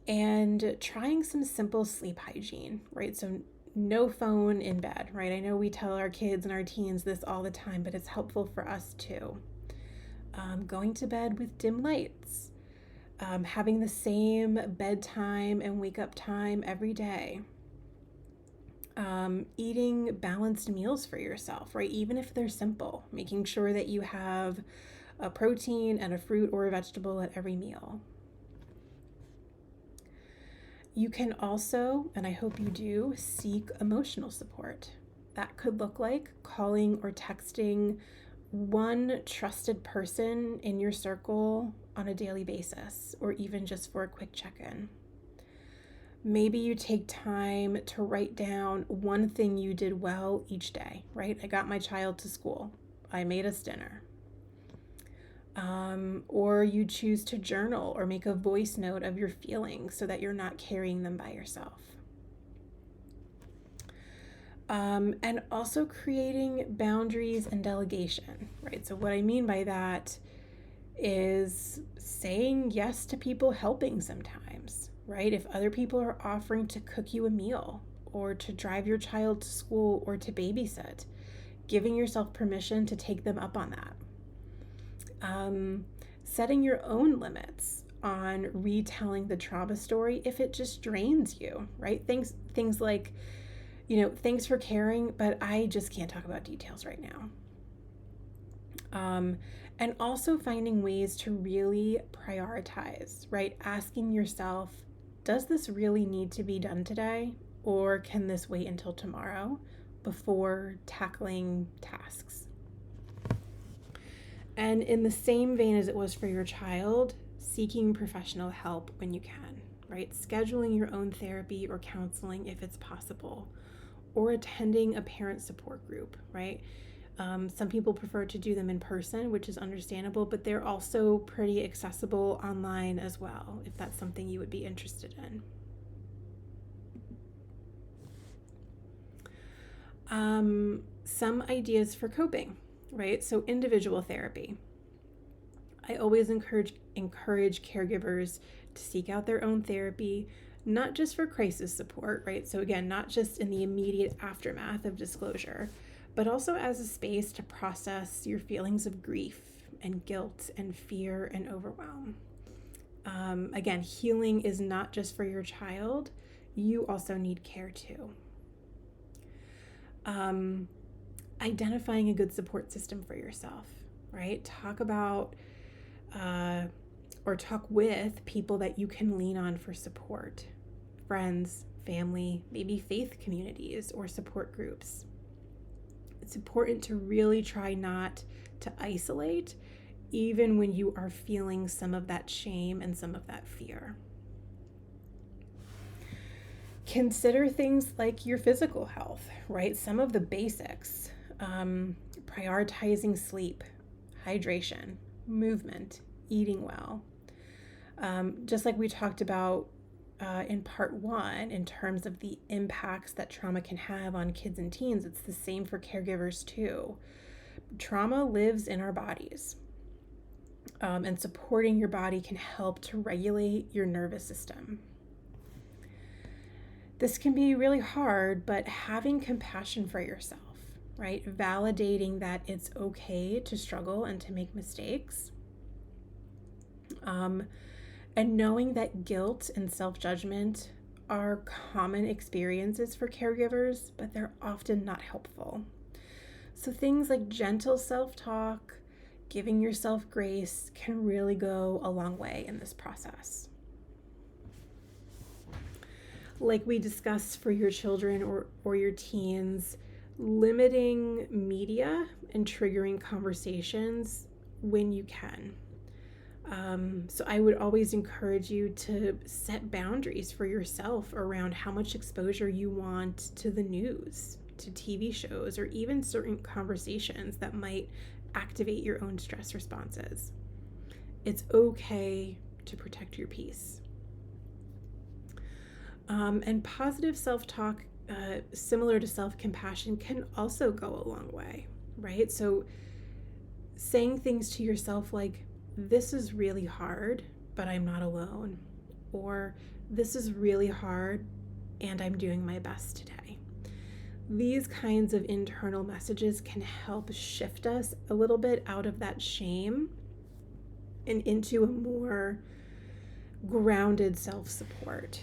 And trying some simple sleep hygiene, right? So no phone in bed, right? I know we tell our kids and our teens this all the time, but it's helpful for us too. Going to bed with dim lights, having the same bedtime and wake up time every day, eating balanced meals for yourself, right? Even if they're simple, making sure that you have a protein and a fruit or a vegetable at every meal. You can also, and I hope you do, seek emotional support. That could look like calling or texting one trusted person in your circle on a daily basis, or even just for a quick check-in. Maybe you take time to write down one thing you did well each day, right? I got my child to school. I made us dinner. Or you choose to journal or make a voice note of your feelings so that you're not carrying them by yourself. And also creating boundaries and delegation, right? So what I mean by that is saying yes to people helping sometimes, right? If other people are offering to cook you a meal or to drive your child to school or to babysit, giving yourself permission to take them up on that. Setting your own limits on retelling the trauma story if it just drains you, right? Things like, thanks for caring, but I just can't talk about details right now. And also finding ways to really prioritize, right? Asking yourself, does this really need to be done today? Or can this wait until tomorrow before tackling tasks? And in the same vein as it was for your child, seeking professional help when you can, right? Scheduling your own therapy or counseling if it's possible, or attending a parent support group, right? Some people prefer to do them in person, which is understandable, but they're also pretty accessible online as well, if that's something you would be interested in. Some ideas for coping, right? So individual therapy. I always encourage caregivers to seek out their own therapy, not just for crisis support, right? So again, not just in the immediate aftermath of disclosure, but also as a space to process your feelings of grief and guilt and fear and overwhelm. Again, healing is not just for your child. You also need care too. Identifying a good support system for yourself, right? Talk about or talk with people that you can lean on for support. Friends, family, maybe faith communities or support groups. It's important to really try not to isolate, even when you are feeling some of that shame and some of that fear. Consider things like your physical health, right? Some of the basics, prioritizing sleep, hydration, movement, eating well. Just like we talked about in part 1, in terms of the impacts that trauma can have on kids and teens, it's the same for caregivers too. Trauma lives in our bodies, and supporting your body can help to regulate your nervous system. This can be really hard, but having compassion for yourself, right? Validating that it's okay to struggle and to make mistakes. And knowing that guilt and self-judgment are common experiences for caregivers, but they're often not helpful. So things like gentle self-talk, giving yourself grace can really go a long way in this process. Like we discussed for your children or your teens, limiting media and triggering conversations when you can. So I would always encourage you to set boundaries for yourself around how much exposure you want to the news, to TV shows, or even certain conversations that might activate your own stress responses. It's okay to protect your peace. And positive self-talk, similar to self-compassion, can also go a long way, right? So saying things to yourself like, this is really hard, but I'm not alone. Or this is really hard and I'm doing my best today. These kinds of internal messages can help shift us a little bit out of that shame and into a more grounded self-support.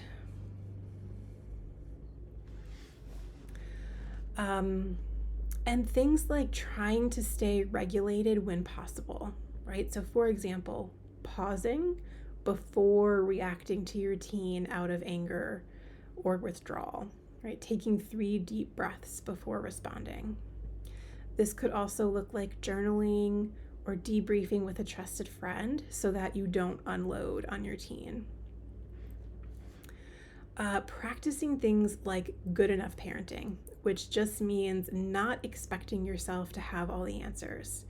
And things like trying to stay regulated when possible, right? So for example, pausing before reacting to your teen out of anger or withdrawal, right? Taking 3 deep breaths before responding. This could also look like journaling or debriefing with a trusted friend so that you don't unload on your teen. Practicing things like good enough parenting, which just means not expecting yourself to have all the answers.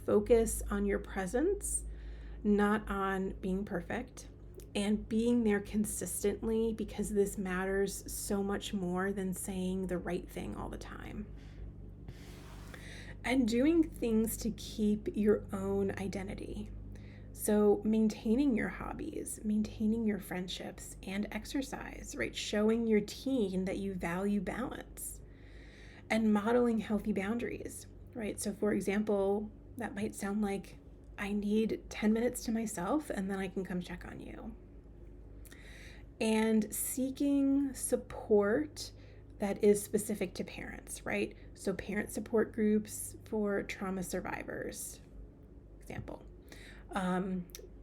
Focus on your presence, not on being perfect, and being there consistently, because this matters so much more than saying the right thing all the time. And doing things to keep your own identity. So maintaining your hobbies, maintaining your friendships, and exercise, right? Showing your teen that you value balance and modeling healthy boundaries, right? So for example, that might sound like, I need 10 minutes to myself and then I can come check on you. And seeking support that is specific to parents, right? So parent support groups for trauma survivors, example.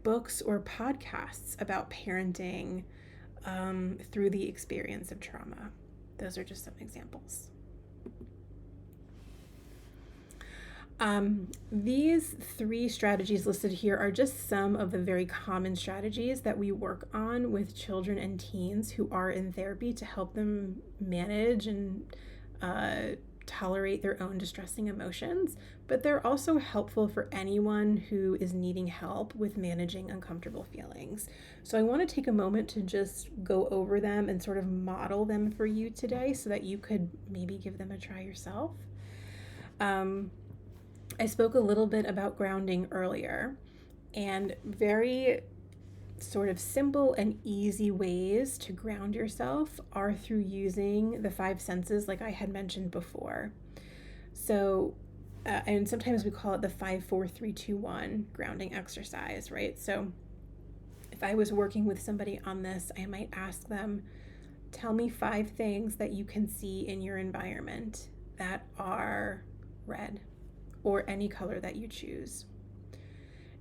Books or podcasts about parenting through the experience of trauma. Those are just some examples. These 3 strategies listed here are just some of the very common strategies that we work on with children and teens who are in therapy to help them manage and tolerate their own distressing emotions, but they're also helpful for anyone who is needing help with managing uncomfortable feelings. So I want to take a moment to just go over them and sort of model them for you today so that you could maybe give them a try yourself. I spoke a little bit about grounding earlier, and very sort of simple and easy ways to ground yourself are through using the 5 senses like I had mentioned before. So, and sometimes we call it the 5-4-3-2-1 grounding exercise, right? So if I was working with somebody on this, I might ask them, tell me 5 things that you can see in your environment that are red or any color that you choose.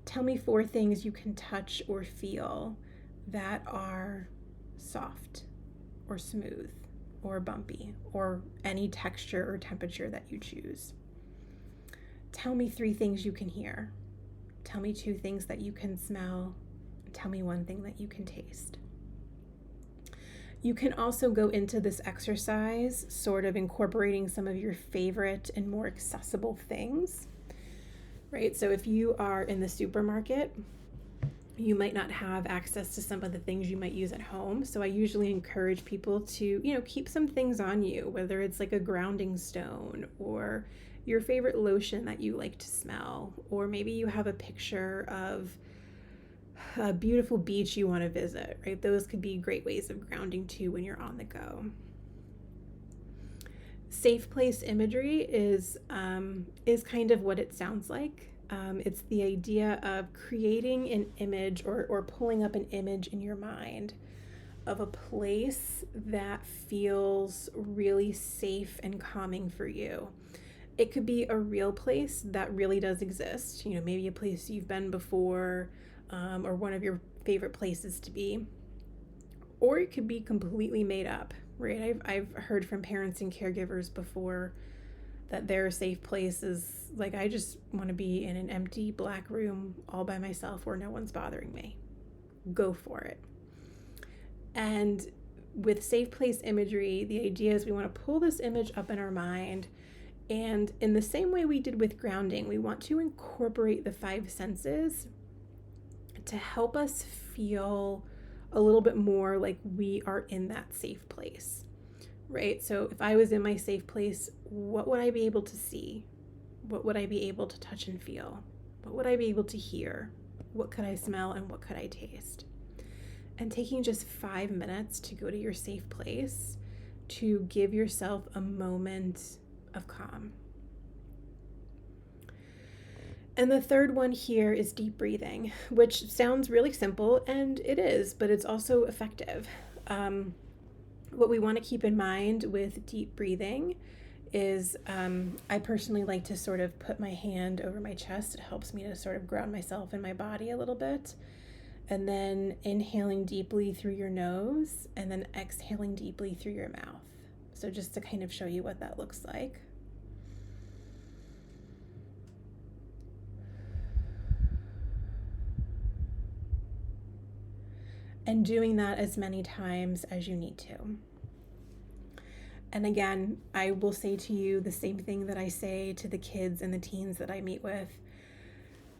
Tell me 4 things you can touch or feel that are soft or smooth or bumpy or any texture or temperature that you choose. Tell me 3 things you can hear. Tell me 2 things that you can smell. Tell me 1 thing that you can taste. You can also go into this exercise sort of incorporating some of your favorite and more accessible things, right? So if you are in the supermarket, you might not have access to some of the things you might use at home. So I usually encourage people to, keep some things on you, whether it's like a grounding stone or your favorite lotion that you like to smell, or maybe you have a picture of a beautiful beach you want to visit, right? Those could be great ways of grounding too when you're on the go. Safe place imagery is kind of what it sounds like. It's the idea of creating an image or pulling up an image in your mind of a place that feels really safe and calming for you. It could be a real place that really does exist, maybe a place you've been before, or one of your favorite places to be. Or it could be completely made up, right? I've heard from parents and caregivers before that their safe place is like, I just want to be in an empty black room all by myself where no one's bothering me. Go for it. And with safe place imagery, the idea is we want to pull this image up in our mind. And in the same way we did with grounding, we want to incorporate the five senses to help us feel a little bit more like we are in that safe place, right? So if I was in my safe place, what would I be able to see? What would I be able to touch and feel? What would I be able to hear? What could I smell and what could I taste? And taking just 5 minutes to go to your safe place to give yourself a moment of calm. And the third one here is deep breathing, which sounds really simple, and it is, but it's also effective. What we want to keep in mind with deep breathing is I personally like to sort of put my hand over my chest. It helps me to sort of ground myself in my body a little bit. And then inhaling deeply through your nose and then exhaling deeply through your mouth. So just to kind of show you what that looks like. And doing that as many times as you need to. And again, I will say to you the same thing that I say to the kids and the teens that I meet with.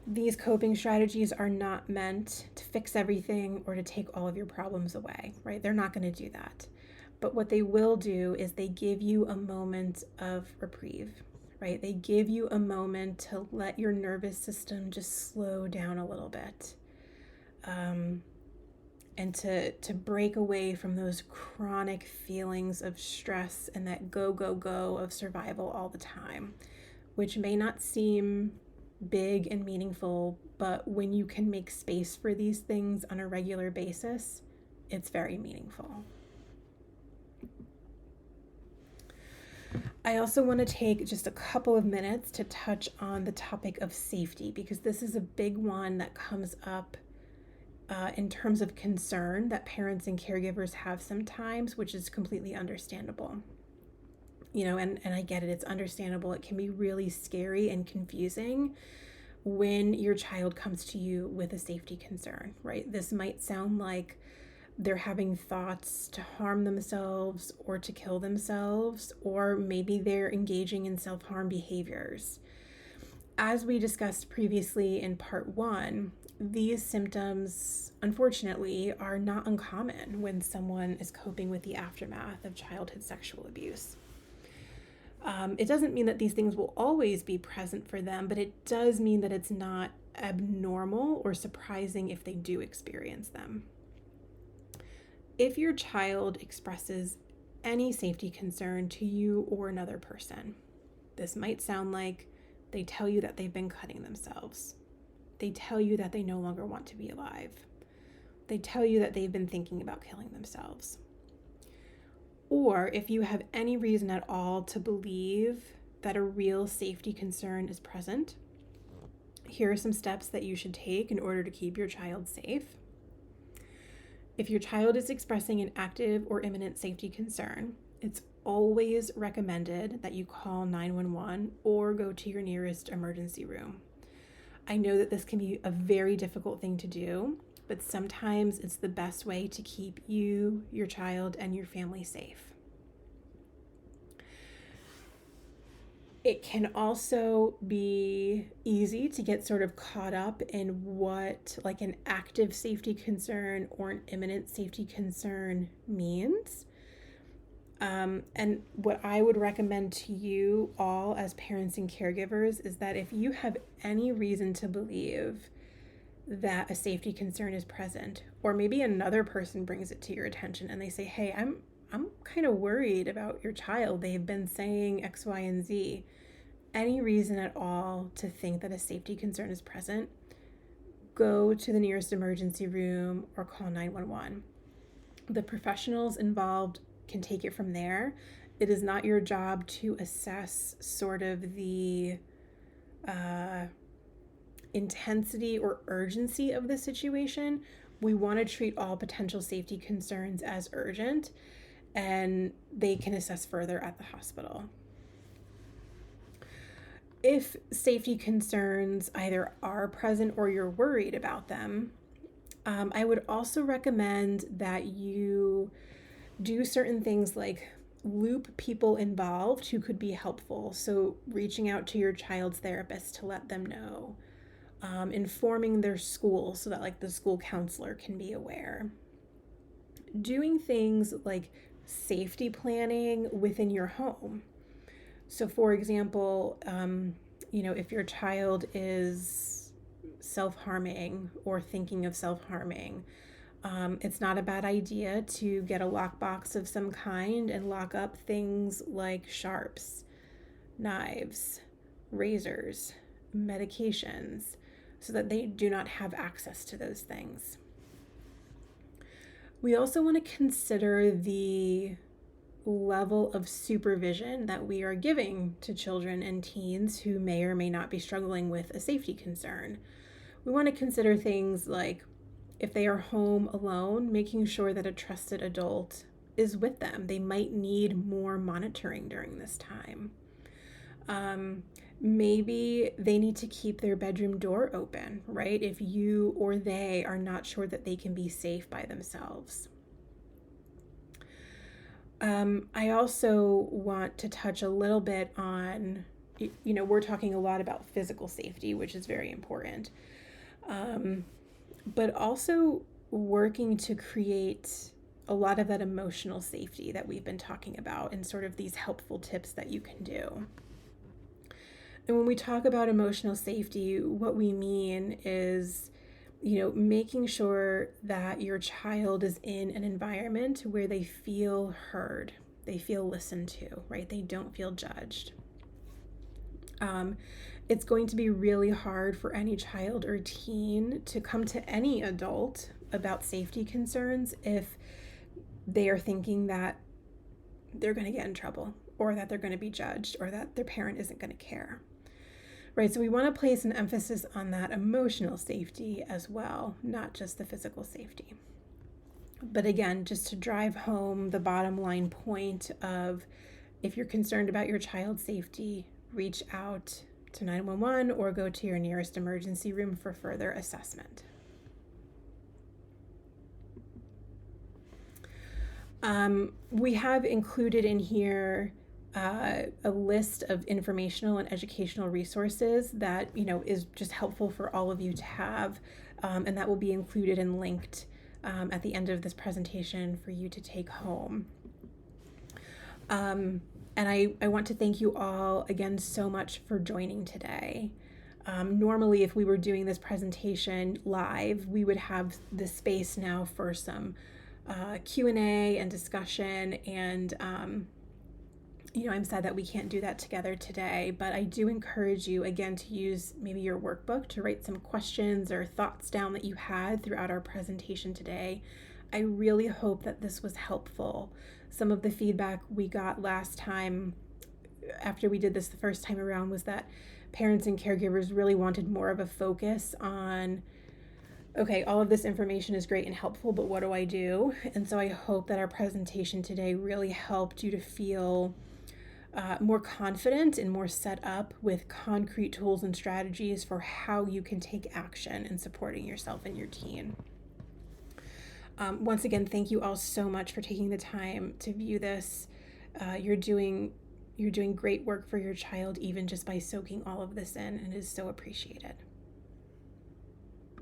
These coping strategies are not meant to fix everything or to take all of your problems away, right? They're not going to do that. But what they will do is they give you a moment of reprieve, right? They give you a moment to let your nervous system just slow down a little bit. And to break away from those chronic feelings of stress and that go, go, go of survival all the time, which may not seem big and meaningful, but when you can make space for these things on a regular basis, it's very meaningful. I also want to take just a couple of minutes to touch on the topic of safety, because this is a big one that comes up in terms of concern that parents and caregivers have sometimes, which is completely understandable. And I get it, it's understandable. It can be really scary and confusing when your child comes to you with a safety concern, right? This might sound like they're having thoughts to harm themselves or to kill themselves, or maybe they're engaging in self-harm behaviors. As we discussed previously in part 1, these symptoms, unfortunately, are not uncommon when someone is coping with the aftermath of childhood sexual abuse. It doesn't mean that these things will always be present for them, but it does mean that it's not abnormal or surprising if they do experience them. If your child expresses any safety concern to you or another person, this might sound like they tell you that they've been cutting themselves. They tell you that they no longer want to be alive. They tell you that they've been thinking about killing themselves. Or if you have any reason at all to believe that a real safety concern is present, here are some steps that you should take in order to keep your child safe. If your child is expressing an active or imminent safety concern, it's always recommended that you call 911 or go to your nearest emergency room. I know that this can be a very difficult thing to do, but sometimes it's the best way to keep you, your child, and your family safe. It can also be easy to get sort of caught up in what like an active safety concern or an imminent safety concern means. And what I would recommend to you all as parents and caregivers is that if you have any reason to believe that a safety concern is present, or maybe another person brings it to your attention and they say, hey, I'm kind of worried about your child. They've been saying X, Y, and Z. any reason at all to think that a safety concern is present, go to the nearest emergency room or call 911. The professionals involved can take it from there. It is not your job to assess sort of the intensity or urgency of the situation. We want to treat all potential safety concerns as urgent, and they can assess further at the hospital. If safety concerns either are present or you're worried about them, I would also recommend that you do certain things like loop people involved who could be helpful. So reaching out to your child's therapist to let them know, informing their school so that like the school counselor can be aware, doing things like safety planning within your home. So for example, if your child is self-harming or thinking of self-harming, it's not a bad idea to get a lockbox of some kind and lock up things like sharps, knives, razors, medications, so that they do not have access to those things. We also want to consider the level of supervision that we are giving to children and teens who may or may not be struggling with a safety concern. We want to consider things like, if they are home alone, making sure that a trusted adult is with them. They might need more monitoring during this time. Maybe they need to keep their bedroom door open, right? If you or they are not sure that they can be safe by themselves. I also want to touch a little bit on, we're talking a lot about physical safety, which is very important. But also working to create a lot of that emotional safety that we've been talking about and sort of these helpful tips that you can do. And when we talk about emotional safety, what we mean is, making sure that your child is in an environment where they feel heard, they feel listened to, right? They don't feel judged. It's going to be really hard for any child or teen to come to any adult about safety concerns if they are thinking that they're going to get in trouble or that they're going to be judged or that their parent isn't going to care. Right, so we want to place an emphasis on that emotional safety as well, not just the physical safety. But again, just to drive home the bottom line point of, if you're concerned about your child's safety, reach out to 911 or go to your nearest emergency room for further assessment. We have included in here a list of informational and educational resources that is just helpful for all of you to have, and that will be included and linked at the end of this presentation for you to take home. And I want to thank you all again so much for joining today. Normally, if we were doing this presentation live, we would have the space now for some Q&A and discussion, and I'm sad that we can't do that together today, but I do encourage you again to use maybe your workbook to write some questions or thoughts down that you had throughout our presentation today. I really hope that this was helpful. Some of the feedback we got last time after we did this the first time around was that parents and caregivers really wanted more of a focus on, okay, all of this information is great and helpful, but what do I do? And so I hope that our presentation today really helped you to feel more confident and more set up with concrete tools and strategies for how you can take action in supporting yourself and your teen. Once again, thank you all so much for taking the time to view this. You're doing great work for your child, even just by soaking all of this in, and it is so appreciated.